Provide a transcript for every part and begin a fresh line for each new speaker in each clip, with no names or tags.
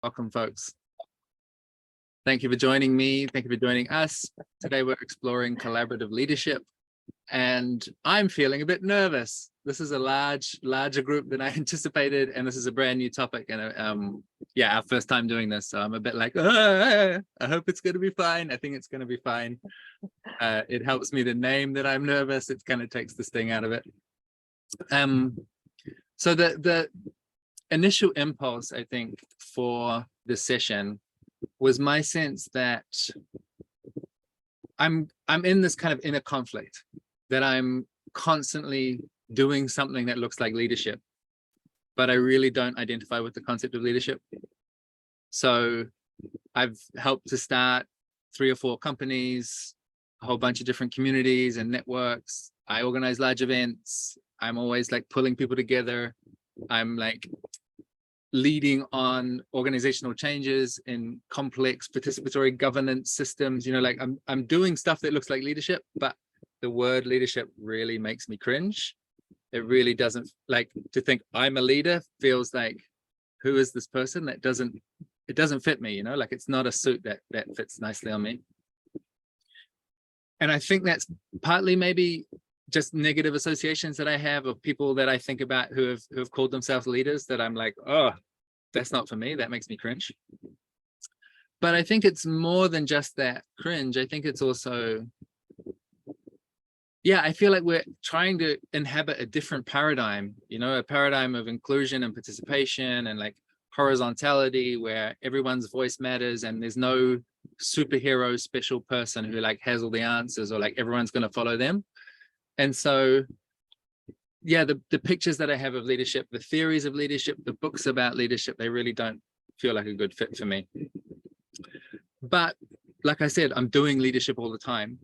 Welcome, folks. Thank you for joining me. Thank you for joining us. Today we're exploring collaborative leadership, and I'm feeling a bit nervous. This is a larger group than I anticipated, and this is a brand new topic, and yeah, our first time doing this, so I'm a bit like, I hope it's going to be fine. I think it's going to be fine. It helps me to name that I'm nervous. It kind of takes the sting out of it. So the initial impulse, I think, for this session was my sense that I'm in this kind of inner conflict, that I'm constantly doing something that looks like leadership, but I really don't identify with the concept of leadership. So I've helped to start 3 or 4 companies, a whole bunch of different communities and networks. I organize large events. I'm always like pulling people together. I'm like leading on organizational changes in complex participatory governance systems. You know, like I'm doing stuff that looks like leadership, but the word leadership really makes me cringe. It really doesn't, like, to think I'm a leader feels like, who is this person? It doesn't fit me, you know, like it's not a suit that fits nicely on me. And I think that's partly maybe just negative associations that I have of people that I think about who have called themselves leaders, that I'm like, oh, that's not for me. That makes me cringe. But I think it's more than just that cringe. I think it's also, yeah, I feel like we're trying to inhabit a different paradigm, you know, a paradigm of inclusion and participation and like horizontality, where everyone's voice matters and there's no superhero special person who like has all the answers, or like everyone's going to follow them. And so, yeah, the pictures that I have of leadership, the theories of leadership, the books about leadership, they really don't feel like a good fit for me. But like I said, I'm doing leadership all the time.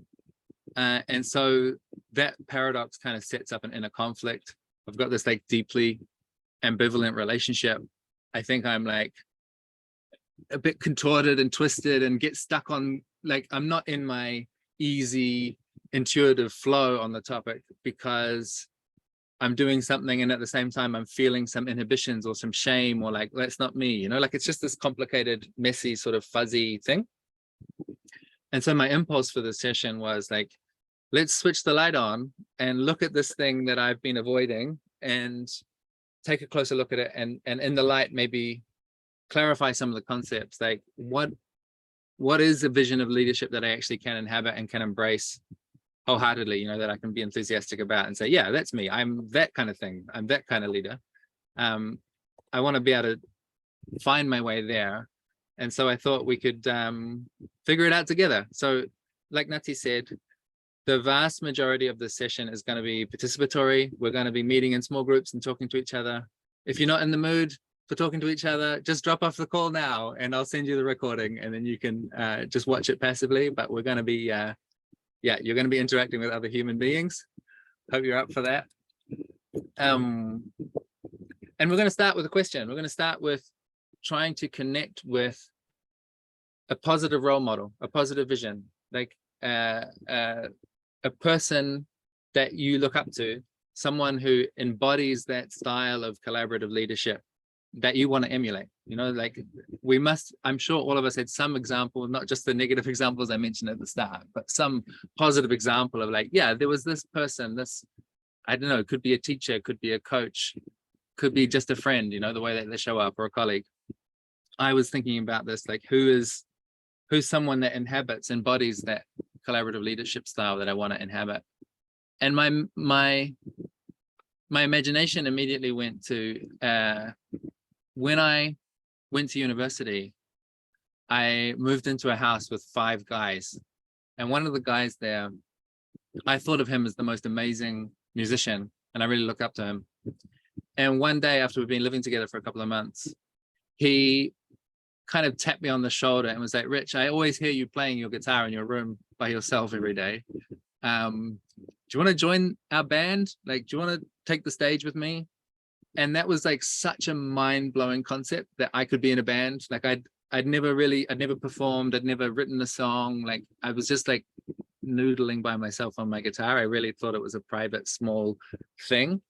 And so that paradox kind of sets up an inner conflict. I've got this like deeply ambivalent relationship. I think I'm like a bit contorted and twisted and get stuck on, like, I'm not in my easy intuitive flow on the topic, because I'm doing something and at the same time I'm feeling some inhibitions or some shame, or like, that's not me, you know, like it's just this complicated, messy, sort of fuzzy thing. And so my impulse for this session was like, let's switch the light on and look at this thing that I've been avoiding and take a closer look at it, and in the light maybe clarify some of the concepts, like what is a vision of leadership that I actually can inhabit and can embrace wholeheartedly, you know, that I can be enthusiastic about and say, yeah, that's me. I'm that kind of thing. I'm that kind of leader. I want to be able to find my way there. And so I thought we could figure it out together. So like Nati said, the vast majority of the session is going to be participatory. We're going to be meeting in small groups and talking to each other. If you're not in the mood for talking to each other, just drop off the call now and I'll send you the recording, and then you can just watch it passively. But we're going to be, yeah, you're going to be interacting with other human beings. Hope you're up for that. And we're going to start with a question. We're going to start with trying to connect with a positive role model, a positive vision, like a person that you look up to, someone who embodies that style of collaborative leadership that you want to emulate. You know, like we must, I'm sure all of us had some example, not just the negative examples I mentioned at the start, but some positive example of like, yeah, there was this person, this, I don't know, it could be a teacher, could be a coach, could be just a friend, you know, the way that they show up, or a colleague. I was thinking about this, like who's someone that embodies that collaborative leadership style that I want to inhabit. And my imagination immediately went to when I went to university, I moved into a house with 5 guys. And one of the guys there, I thought of him as the most amazing musician, and I really look up to him. And one day after we've been living together for a couple of months, he kind of tapped me on the shoulder and was like, Rich, I always hear you playing your guitar in your room by yourself every day. Do you want to join our band? Like, do you want to take the stage with me? And that was like such a mind-blowing concept, that I could be in a band. Like I'd never performed, I'd never written a song. Like I was just like noodling by myself on my guitar. I really thought it was a private, small thing.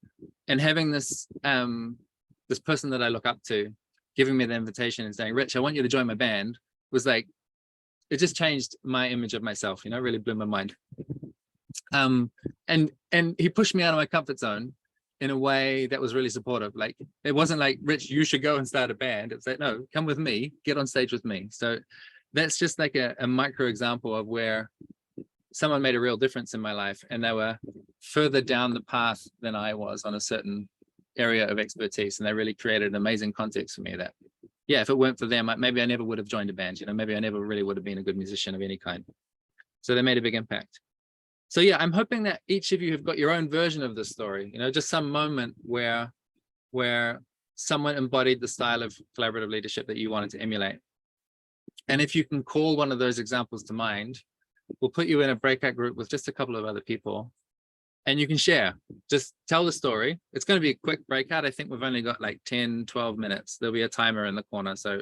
And having this this person that I look up to giving me the invitation and saying, Rich, I want you to join my band, was like, it just changed my image of myself, you know, really blew my mind. And he pushed me out of my comfort zone in a way that was really supportive. Like, it wasn't like, Rich, you should go and start a band. It's like, no, come with me, get on stage with me. So that's just like a micro example of where someone made a real difference in my life, and they were further down the path than I was on a certain area of expertise, and they really created an amazing context for me that, yeah, if it weren't for them, maybe I never would have joined a band, you know, maybe I never really would have been a good musician of any kind. So they made a big impact. So yeah, I'm hoping that each of you have got your own version of this story, you know, just some moment where someone embodied the style of collaborative leadership that you wanted to emulate. And if you can call one of those examples to mind, we'll put you in a breakout group with just a couple of other people, and you can share, just tell the story. It's going to be a quick breakout. I think we've only got like 10, 12 minutes. There'll be a timer in the corner. So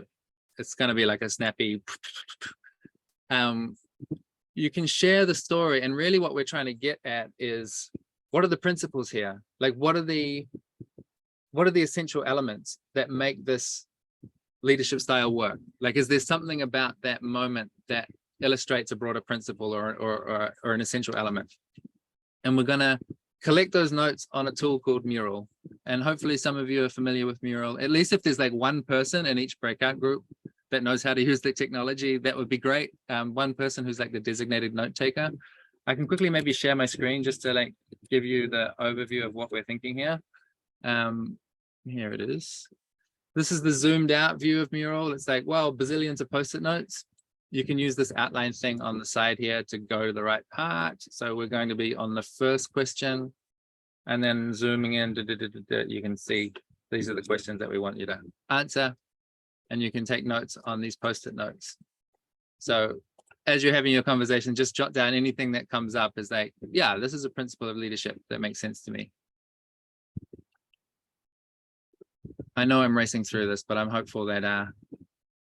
it's going to be like a snappy, you can share the story. And really what we're trying to get at is, what are the principles here? Like, what are the essential elements that make this leadership style work? Like, is there something about that moment that illustrates a broader principle or an essential element? And we're going to collect those notes on a tool called Mural. And hopefully some of you are familiar with Mural. At least if there's like one person in each breakout group that knows how to use the technology, that would be great. One person who's like the designated note taker. I can quickly maybe share my screen just to like give you the overview of what we're thinking here. Here it is. This is the zoomed out view of Mural. It's like, well, bazillions of Post-it notes. You can use this outline thing on the side here to go to the right part. So we're going to be on the first question, and then zooming in, you can see these are the questions that we want you to answer, and you can take notes on these Post-it notes. So as you're having your conversation, just jot down anything that comes up as like, yeah, this is a principle of leadership that makes sense to me. I know I'm racing through this, but I'm hopeful that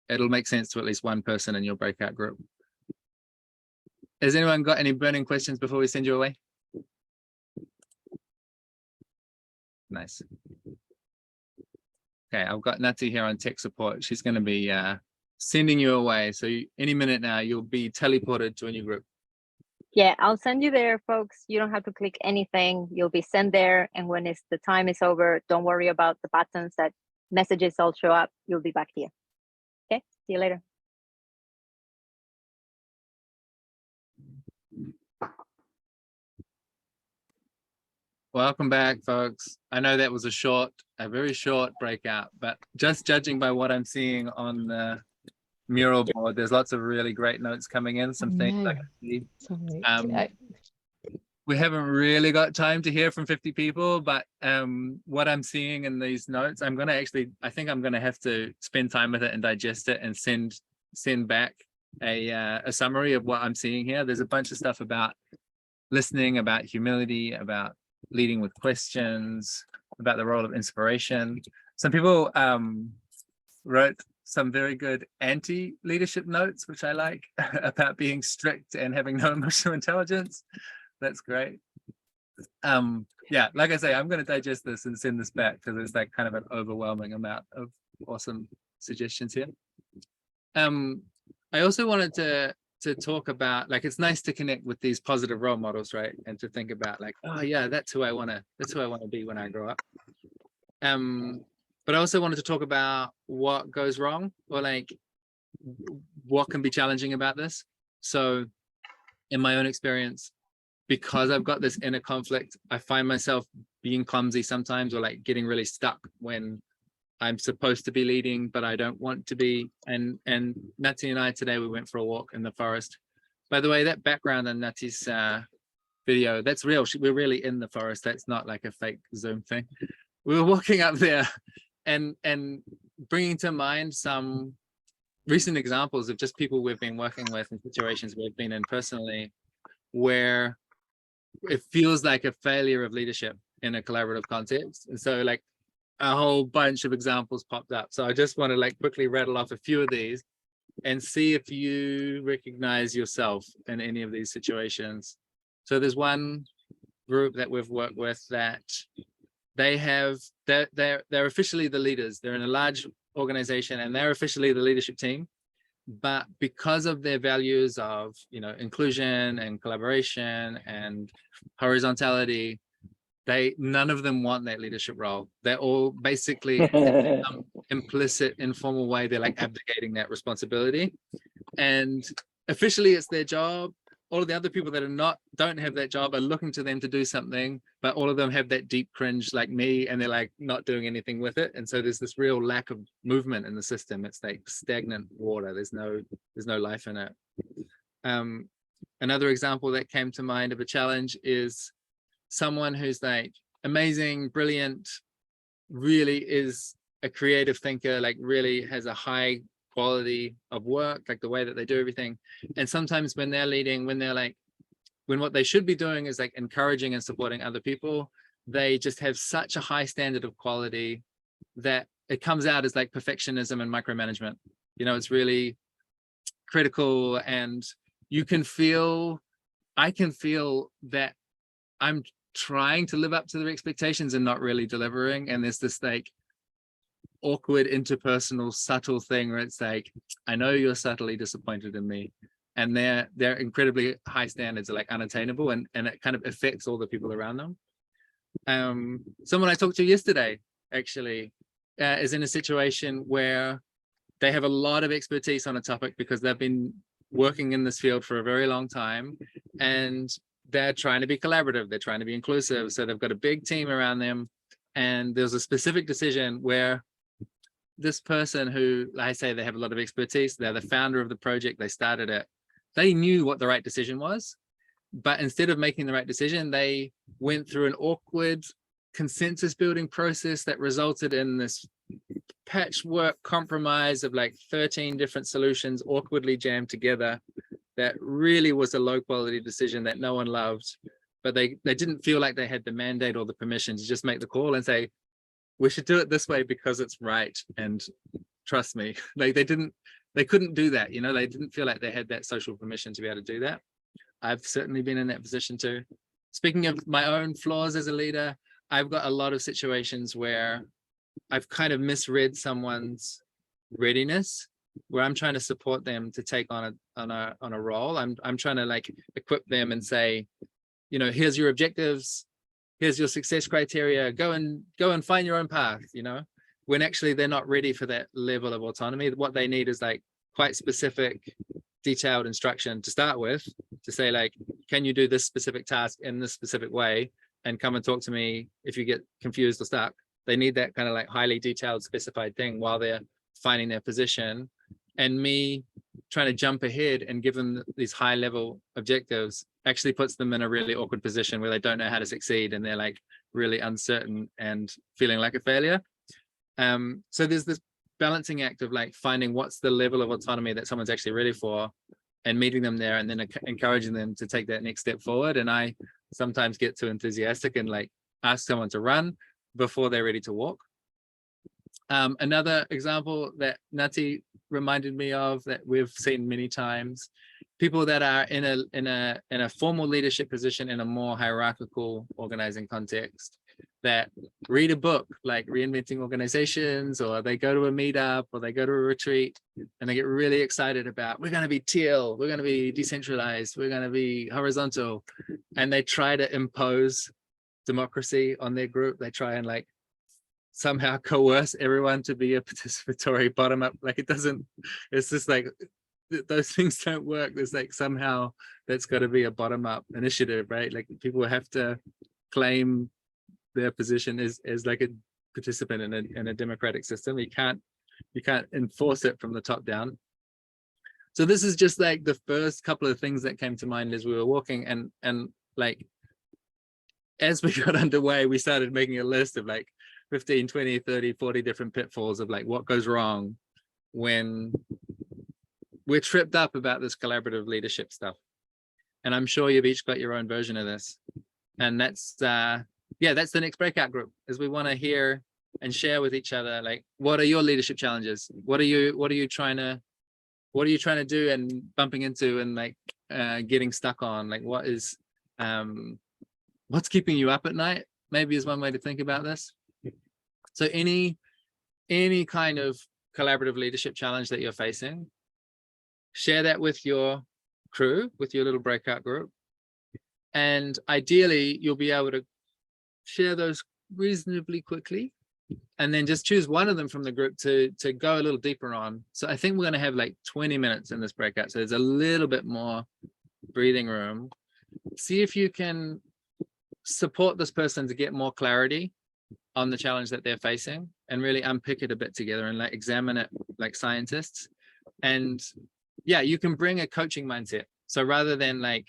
it'll make sense to at least one person in your breakout group. Has anyone got any burning questions before we send you away? Nice. Okay, I've got Nati here on tech support. She's going to be sending you away. So any minute now, you'll be teleported to a new group.
Yeah, I'll send you there, folks. You don't have to click anything. You'll be sent there. And when the time is over, don't worry about the buttons, that messages all show up. You'll be back here. Okay, see you later.
Welcome back, folks. I know that was a very short breakout, but just judging by what I'm seeing on the Mural board, there's lots of really great notes coming in, some things I can see. We haven't really got time to hear from 50 people, but what I'm seeing in these notes, I think I'm gonna have to spend time with it and digest it and send back a summary of what I'm seeing here. There's a bunch of stuff about listening, about humility, about leading with questions, about the role of inspiration. Some people wrote some very good anti-leadership notes, which I like, about being strict and having no emotional intelligence. That's great. Yeah, like I say, I'm going to digest this and send this back because it's like kind of an overwhelming amount of awesome suggestions here. I also wanted to talk about, like, it's nice to connect with these positive role models, right? And to think about like, oh yeah, that's who I want to be when I grow up. But I also wanted to talk about what goes wrong, or like what can be challenging about this. So in my own experience, because I've got this inner conflict, I find myself being clumsy sometimes, or like getting really stuck when I'm supposed to be leading, but I don't want to be. And Nati and I today, we went for a walk in the forest. By the way, that background in Nati's video, that's real. We're really in the forest. That's not like a fake Zoom thing. We were walking up there and bringing to mind some recent examples of just people we've been working with and situations we've been in personally, where it feels like a failure of leadership in a collaborative context. And so like a whole bunch of examples popped up. So I just want to like quickly rattle off a few of these and see if you recognize yourself in any of these situations. So there's one group that we've worked with that they're officially the leaders. They're in a large organization and they're officially the leadership team, but because of their values of, you know, inclusion and collaboration and horizontality, none of them want that leadership role. They're all basically in some implicit, informal way, they're like abdicating that responsibility. And officially it's their job. All of the other people that are don't have that job are looking to them to do something, but all of them have that deep cringe like me, and they're like not doing anything with it. And so there's this real lack of movement in the system. It's like stagnant water. There's no life in it. Another example that came to mind of a challenge is someone who's like amazing, brilliant, really is a creative thinker, like really has a high quality of work, like the way that they do everything. And sometimes when they're leading, when what they should be doing is like encouraging and supporting other people, they just have such a high standard of quality that it comes out as like perfectionism and micromanagement. You know, it's really critical, and I can feel that I'm trying to live up to their expectations and not really delivering. And there's this like awkward interpersonal subtle thing where it's like, I know you're subtly disappointed in me, and their incredibly high standards are like unattainable, and it kind of affects all the people around them. Someone I talked to yesterday actually is in a situation where they have a lot of expertise on a topic because they've been working in this field for a very long time, and they're trying to be collaborative, they're trying to be inclusive, so they've got a big team around them. And there's a specific decision where this person who, like I say, they have a lot of expertise, they're the founder of the project, they started it, they knew what the right decision was, but instead of making the right decision, they went through an awkward consensus building process that resulted in this patchwork compromise of like 13 different solutions awkwardly jammed together. That really was a low quality decision that no one loved, but they didn't feel like they had the mandate or the permission to just make the call and say, we should do it this way because it's right, and trust me. They couldn't do that, you know. They didn't feel like they had that social permission to be able to do that. I've certainly been in that position too. Speaking of my own flaws as a leader, I've got a lot of situations where I've kind of misread someone's readiness, where I'm trying to support them to take on a role. I'm trying to like equip them and say, you know, here's your objectives, here's your success criteria, go and find your own path, you know, when actually they're not ready for that level of autonomy. What they need is like quite specific, detailed instruction to start with, to say like, can you do this specific task in this specific way, and come and talk to me if you get confused or stuck. They need that kind of like highly detailed, specified thing while they're finding their position. And me trying to jump ahead and give them these high level objectives actually puts them in a really awkward position where they don't know how to succeed, and they're like really uncertain and feeling like a failure. So there's this balancing act of like finding what's the level of autonomy that someone's actually ready for, and meeting them there, and then encouraging them to take that next step forward. And I sometimes get too enthusiastic and like ask someone to run before they're ready to walk. Another example that Nati reminded me of that we've seen many times, people that are in a formal leadership position in a more hierarchical organizing context, that read a book like Reinventing Organizations, or they go to a meetup, or they go to a retreat, and they get really excited about, we're going to be teal, we're going to be decentralized, we're going to be horizontal, and they try to impose democracy on their group. They try and like somehow coerce everyone to be a participatory bottom up. Like it doesn't, it's just like those things don't work. There's like somehow that's got to be a bottom up initiative, right? Like people have to claim their position as like a participant in a democratic system. You can't enforce it from the top down. So this is just like the first couple of things that came to mind as we were walking, and like as we got underway, we started making a list of like 15, 20, 30, 40 different pitfalls of like what goes wrong when we're tripped up about this collaborative leadership stuff. And I'm sure you've each got your own version of this. And that's that's the next breakout group, is we want to hear and share with each other, like, what are your leadership challenges? What are you trying to do and bumping into and like getting stuck on? Like what is what's keeping you up at night, maybe is one way to think about this. So any kind of collaborative leadership challenge that you're facing. Share that with your crew, with your little breakout group. And ideally, you'll be able to share those reasonably quickly, and then just choose one of them from the group to go a little deeper on. So I think we're going to have like 20 minutes in this breakout. So there's a little bit more breathing room. See if you can support this person to get more clarity on the challenge that they're facing, and really unpick it a bit together and like examine it like scientists. And yeah, you can bring a coaching mindset. So rather than like,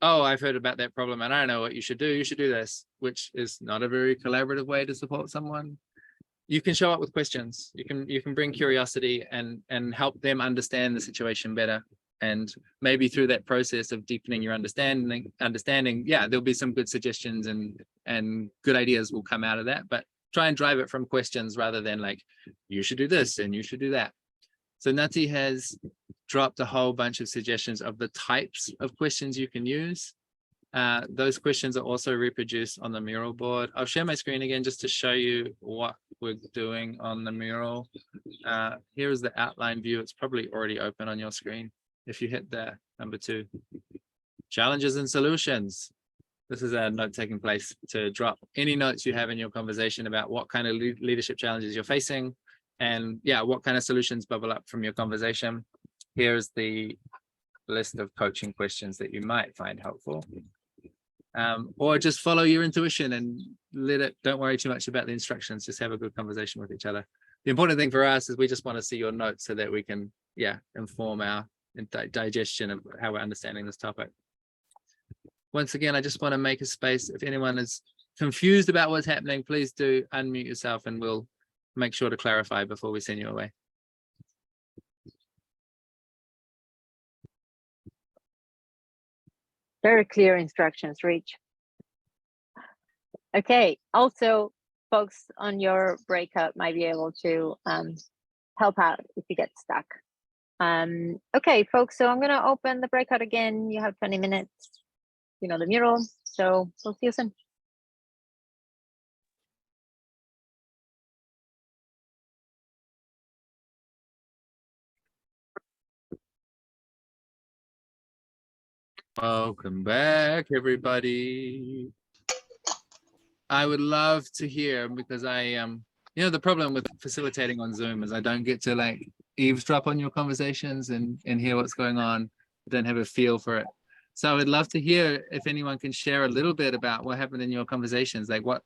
oh, I've heard about that problem and I don't know what you should do this, which is not a very collaborative way to support someone. You can show up with questions. You can bring curiosity and help them understand the situation better. And maybe through that process of deepening your understanding, yeah, there'll be some good suggestions and good ideas will come out of that. But try and drive it from questions rather than like, you should do this and you should do that. So Nati has dropped a whole bunch of suggestions of the types of questions you can use. Those questions are also reproduced on the mural board. I'll share my screen again just to show you what we're doing on the mural. Here is the outline view. It's probably already open on your screen. If you hit there, number 2, challenges and solutions. This is a note taking place to drop any notes you have in your conversation about what kind of leadership challenges you're facing, and yeah, what kind of solutions bubble up from your conversation. Here's the list of coaching questions that you might find helpful. Or just follow your intuition and don't worry too much about the instructions, just have a good conversation with each other. The important thing for us is we just want to see your notes so that we can, yeah, inform our digestion of how we're understanding this topic. Once again, I just want to make a space. If anyone is confused about what's happening, please do unmute yourself and we'll make sure to clarify before we send you away.
Very clear instructions, Rich. Okay, also folks on your breakout might be able to help out if you get stuck. Okay, folks, so I'm gonna open the breakout again. You have 20 minutes, you know, the mural, so we'll see you soon.
Welcome back, everybody. I would love to hear, because I you know, the problem with facilitating on Zoom is I don't get to like eavesdrop on your conversations and hear what's going on. I don't have a feel for it. So I would love to hear if anyone can share a little bit about what happened in your conversations. Like what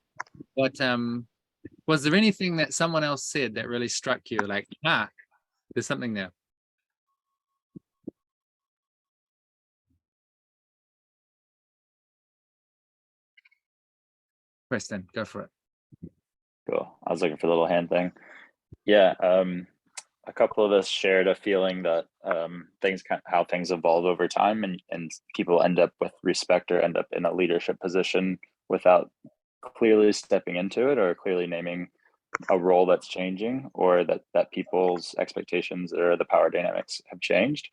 was there anything that someone else said that really struck you? Like, there's something there. Preston, go for it.
Cool. I was looking for the little hand thing. Yeah, a couple of us shared a feeling that how things evolve over time, and people end up with respect or end up in a leadership position without clearly stepping into it or clearly naming a role that's changing, or that people's expectations or the power dynamics have changed.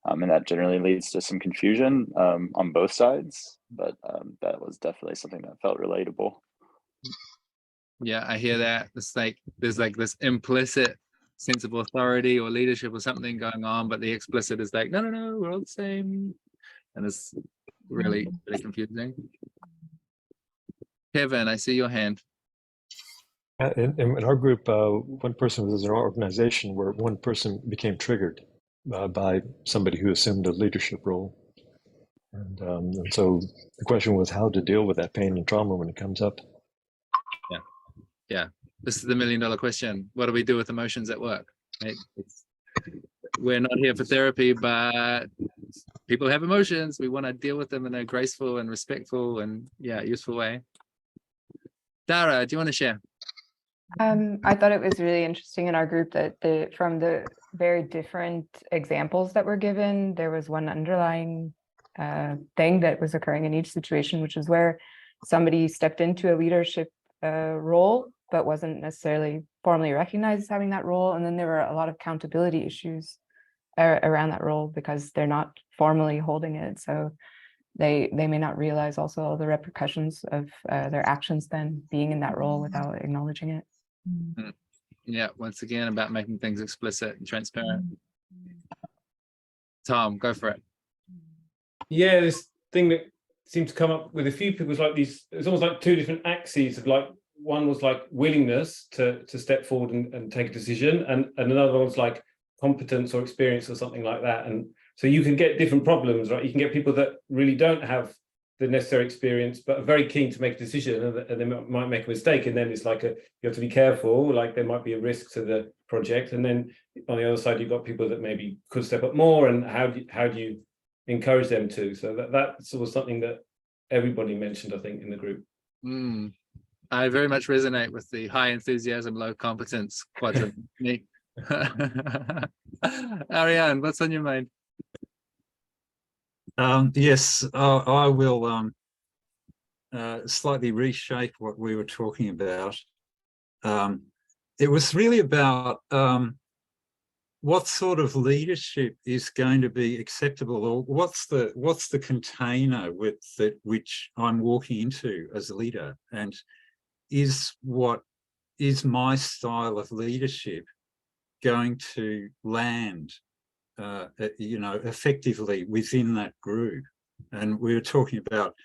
And that generally leads to some confusion on both sides, but that was definitely something that felt relatable.
Yeah, I hear that. It's like there's like this implicit sense of authority or leadership or something going on, but the explicit is like, no, we're all the same. And it's really, really confusing. Kevin, I see your hand.
In our group, one person was in an organization where one person became triggered by somebody who assumed a leadership role. And so the question was how to deal with that pain and trauma when it comes up.
Yeah. This is the $1 million question. What do we do with emotions at work? Right? We're not here for therapy, but people have emotions. We want to deal with them in a graceful and respectful and useful way. Dara, do you want to share?
I thought it was really interesting in our group that from the very different examples that were given, there was one underlying thing that was occurring in each situation, which is where somebody stepped into a leadership role, but wasn't necessarily formally recognized as having that role. And then there were a lot of accountability issues around that role because they're not formally holding it. So they may not realize also all the repercussions of their actions then being in that role without acknowledging it.
Yeah, once again, about making things explicit and transparent. Tom, go for it.
Yeah, this thing that seemed to come up with a few people was like these, it's almost like two different axes of like, one was like willingness to step forward and take a decision, and another one was like competence or experience or something like that. And so you can get different problems, right? You can get people that really don't have the necessary experience but are very keen to make a decision, and they might make a mistake, and then it's like you have to be careful, like there might be a risk to the project. And then on the other side you've got people that maybe could step up more, and how do you encourage them to? So that's sort of something that everybody mentioned, I think, in the group.
I very much resonate with the high enthusiasm, low competence quadrant. Neat. Ariane, what's on your mind?
Yes, I will slightly reshape what we were talking about. It was really about what sort of leadership is going to be acceptable, or what's the container which I'm walking into as a leader, and is my style of leadership going to land effectively within that group. And we were talking about,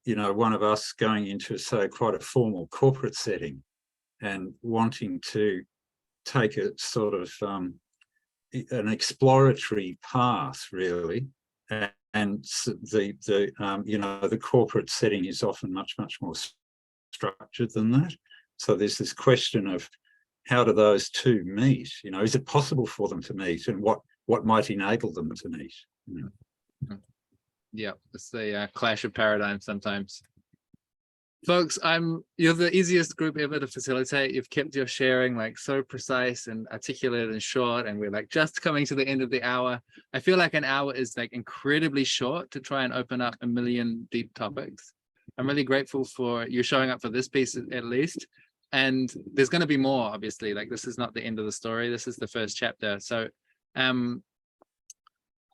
one of us going into, say, quite a formal corporate setting and wanting to take a sort of an exploratory path, really. And the corporate setting is often much more structured than that. So there's this question of how do those two meet? Is it possible for them to meet, and what might enable them to meet?
Yeah, it's the clash of paradigms sometimes. Folks, you're the easiest group ever to facilitate. You've kept your sharing like so precise and articulate and short, and we're like just coming to the end of the hour. I feel like an hour is like incredibly short to try and open up a million deep topics. I'm really grateful for you showing up for this piece at least. And there's going to be more, obviously. Like, this is not the end of the story. This is the first chapter. So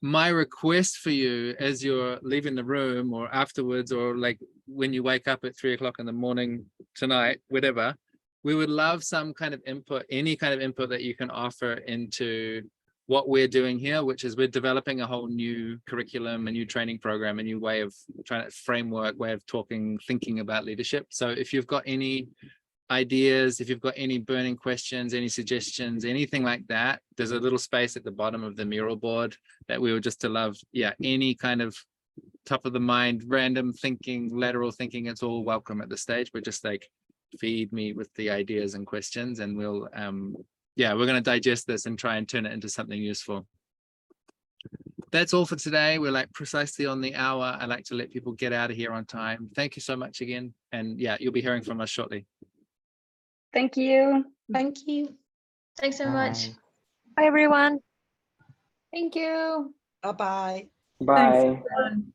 my request for you as you're leaving the room, or afterwards, or like when you wake up at 3 o'clock in the morning tonight, whatever, we would love some kind of input, any kind of input that you can offer into what we're doing here, which is we're developing a whole new curriculum, a new training program, a new way of framework, way of talking, thinking about leadership. So if you've got any ideas, if you've got any burning questions, any suggestions, anything like that, there's a little space at the bottom of the mural board that we would just to love. Yeah, any kind of top of the mind, random thinking, lateral thinking, it's all welcome at this stage. But just like feed me with the ideas and questions, and we'll we're going to digest this and try and turn it into something useful. That's all for today. We're like precisely on the hour. I like to let people get out of here on time. Thank you so much again. And yeah, you'll be hearing from us shortly.
Thank you.
Thank you. Thanks so much.
Bye, everyone.
Thank you.
Bye-bye.
Bye.
Thanks, everyone.